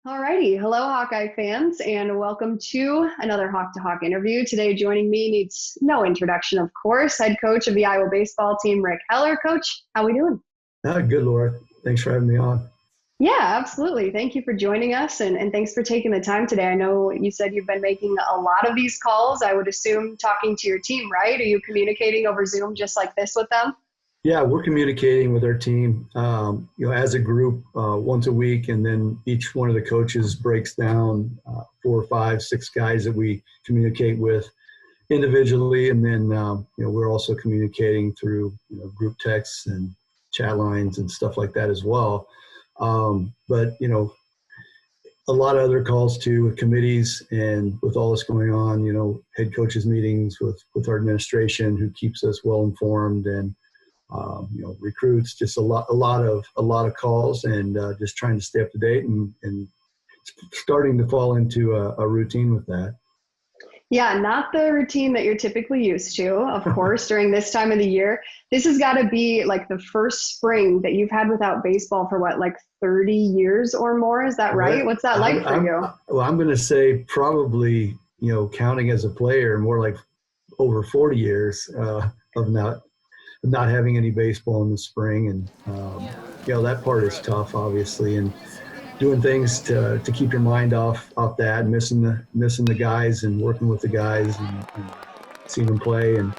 Alrighty, hello Hawkeye fans, and welcome to another Hawk2Hawk interview. Today, joining me needs no introduction, of course. Head coach of the Iowa baseball team, Rick Heller. Coach, how we doing? Good, Laura. Thanks for having me on. Yeah, absolutely. Thank you for joining us, and thanks for taking the time today. I know you said you've been making a lot of these calls. I would assume talking to your team, right? Are you communicating over Zoom just like this with them? Yeah, we're communicating with our team, as a group once a week, and then each one of the coaches breaks down 4 or 5, 6 guys that we communicate with individually, and then we're also communicating through group texts and chat lines and stuff like that as well. But a lot of other calls too with committees, and with all this going on, head coaches meetings with our administration who keeps us well informed, and recruits, just a lot of calls, and just trying to stay up to date and starting to fall into a routine with that. Yeah, not the routine that you're typically used to, of course, during this time of the year. This has got to be like the first spring that you've had without baseball for what, like 30 years or more? Is that right? What's that like for you? Well, I'm going to say probably, counting as a player, more like over 40 years of not having any baseball in the spring. And, that part is tough, obviously. And doing things to keep your mind off that, missing the guys and working with the guys and seeing them play and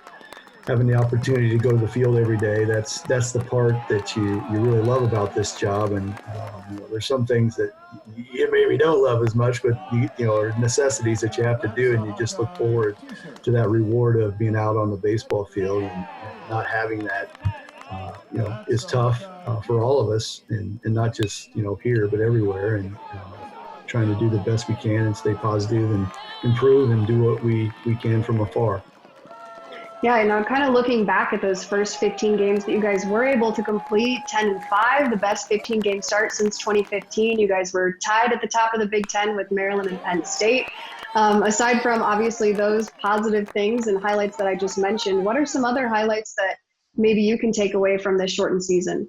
having the opportunity to go to the field every day. That's the part that you really love about this job. And there's some things that you maybe don't love as much, but are necessities that you have to do, and you just look forward to that reward of being out on the baseball field, and not having that is tough for all of us, and not just here but everywhere, and trying to do the best we can and stay positive and improve and do what we can from afar. Yeah, and I'm kind of looking back at those first 15 games that you guys were able to complete, 10-5, the best 15-game start since 2015. You guys were tied at the top of the Big Ten with Maryland and Penn State. Aside from obviously those positive things and highlights that I just mentioned, what are some other highlights that maybe you can take away from this shortened season?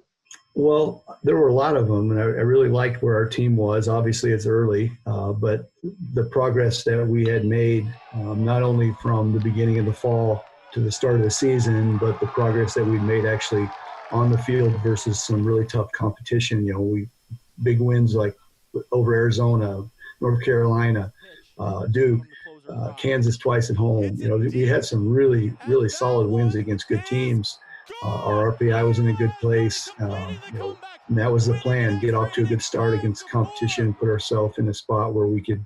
Well, there were a lot of them, and I really liked where our team was. Obviously, it's early, but the progress that we had made, not only from the beginning of the fall to the start of the season, but the progress that we've made actually on the field versus some really tough competition. Big wins like over Arizona, North Carolina, Duke, Kansas twice at home. We had some really, really solid wins against good teams. Our RPI was in a good place. And that was the plan: get off to a good start against competition, put ourselves in a spot where we could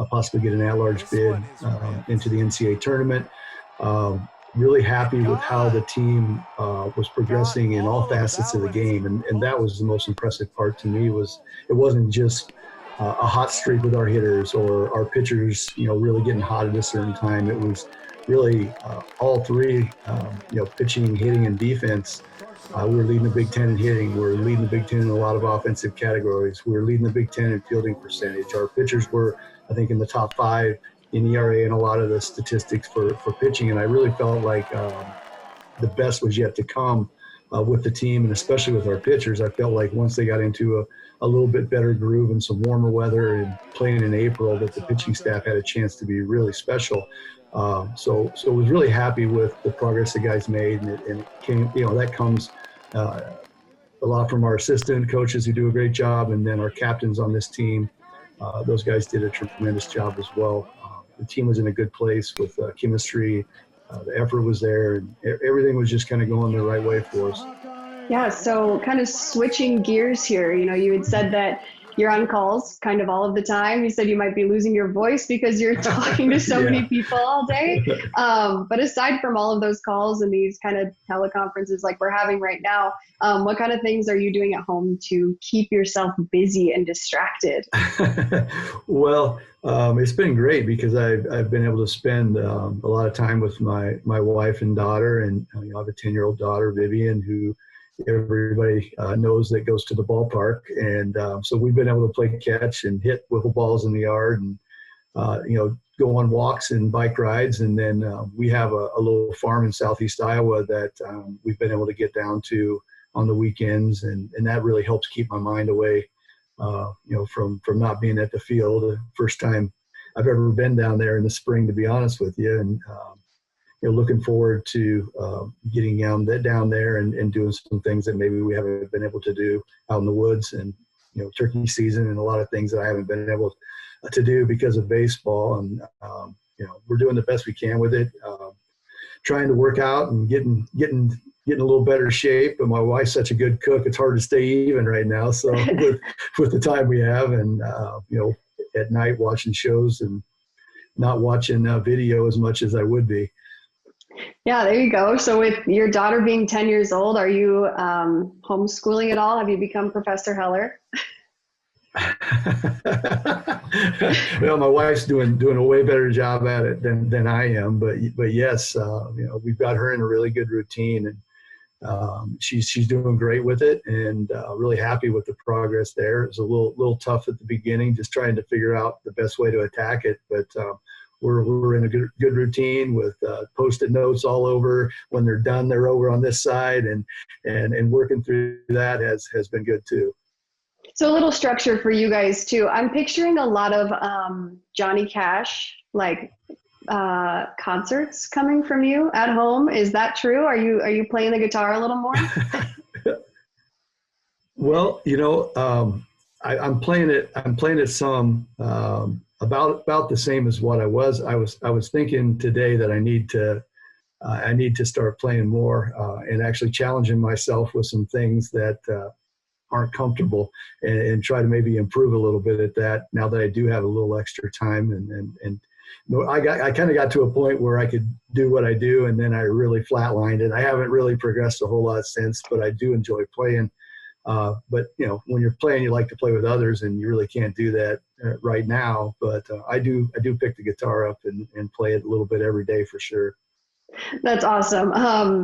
possibly get an at-large bid into the NCAA tournament. Really happy with how the team was progressing in all facets of the game, and that was the most impressive part to me. It wasn't just a hot streak with our hitters or our pitchers, really getting hot at a certain time. It was really all three, pitching, hitting, and defense. We were leading the Big Ten in hitting. We were leading the Big Ten in a lot of offensive categories. We were leading the Big Ten in fielding percentage. Our pitchers were, I think, in the top 5 in ERA and a lot of the statistics for pitching. And I really felt like the best was yet to come with the team, and especially with our pitchers. I felt like once they got into a little bit better groove and some warmer weather and playing in April, that the pitching staff had a chance to be really special. So I was really happy with the progress the guys made, and it came, that comes a lot from our assistant coaches who do a great job, and then our captains on this team. Those guys did a tremendous job as well. The team was in a good place with chemistry. The effort was there, and everything was just kind of going the right way for us. Yeah, so kind of switching gears here, you had said that you're on calls kind of all of the time. You said you might be losing your voice because you're talking to so many people all day. But aside from all of those calls and these kind of teleconferences like we're having right now, what kind of things are you doing at home to keep yourself busy and distracted? Well, it's been great because I've been able to spend a lot of time with my wife and daughter, and I have a 10-year-old daughter, Vivian, who everybody knows that goes to the ballpark. And so we've been able to play catch and hit wiffle balls in the yard, and go on walks and bike rides. And then we have a little farm in southeast Iowa that we've been able to get down to on the weekends, and that really helps keep my mind away from not being at the field. The first time I've ever been down there in the spring, to be honest with you. And, looking forward to getting down there and doing some things that maybe we haven't been able to do out in the woods, and, turkey season and a lot of things that I haven't been able to do because of baseball. And, we're doing the best we can with it, trying to work out and getting a little better shape. But my wife's such a good cook, it's hard to stay even right now. So with the time we have, and, at night watching shows and not watching video as much as I would be. Yeah, there you go. So with your daughter being 10 years old, are you homeschooling at all? Have you become Professor Heller? Well, my wife's doing a way better job at it than I am, but yes, we've got her in a really good routine, and she's doing great with it, and really happy with the progress there. It's a little tough at the beginning, just trying to figure out the best way to attack it, but we're in a good routine with Post-it notes all over. When they're done, they're over on this side, and working through that has been good too. So a little structure for you guys too. I'm picturing a lot of Johnny Cash concerts coming from you at home. Is that true? Are you playing the guitar a little more? Well, I'm playing it some, about the same as what I was. I was thinking today that I need to start playing more, and actually challenging myself with some things that aren't comfortable, and try to maybe improve a little bit at that now that I do have a little extra time. And I kind of got to a point where I could do what I do, and then I really flatlined it. I haven't really progressed a whole lot since, but I do enjoy playing. But when you're playing, you like to play with others, and you really can't do that right now. But I do pick the guitar up and play it a little bit every day for sure. That's awesome.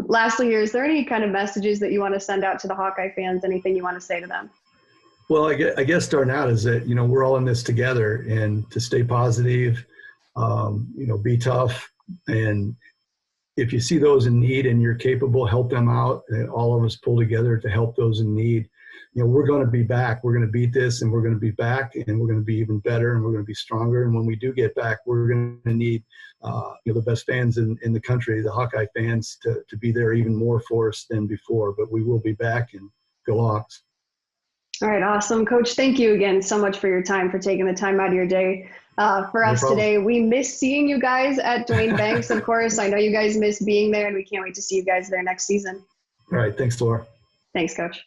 Lastly here, is there any kind of messages that you want to send out to the Hawkeye fans? Anything you want to say to them? Well, I guess starting out is that, we're all in this together, and to stay positive, be tough. And if you see those in need and you're capable, help them out. And all of us pull together to help those in need. We're going to be back. We're going to beat this, and we're going to be back, and we're going to be even better, and we're going to be stronger. And when we do get back, we're going to need the best fans in the country, the Hawkeye fans, to be there even more for us than before. But we will be back, and go Hawks. All right, awesome. Coach, thank you again so much for your time, for taking the time out of your day for us today. We miss seeing you guys at Dwayne Banks, of course. I know you guys miss being there, and we can't wait to see you guys there next season. All right, thanks, Laura. Thanks, Coach.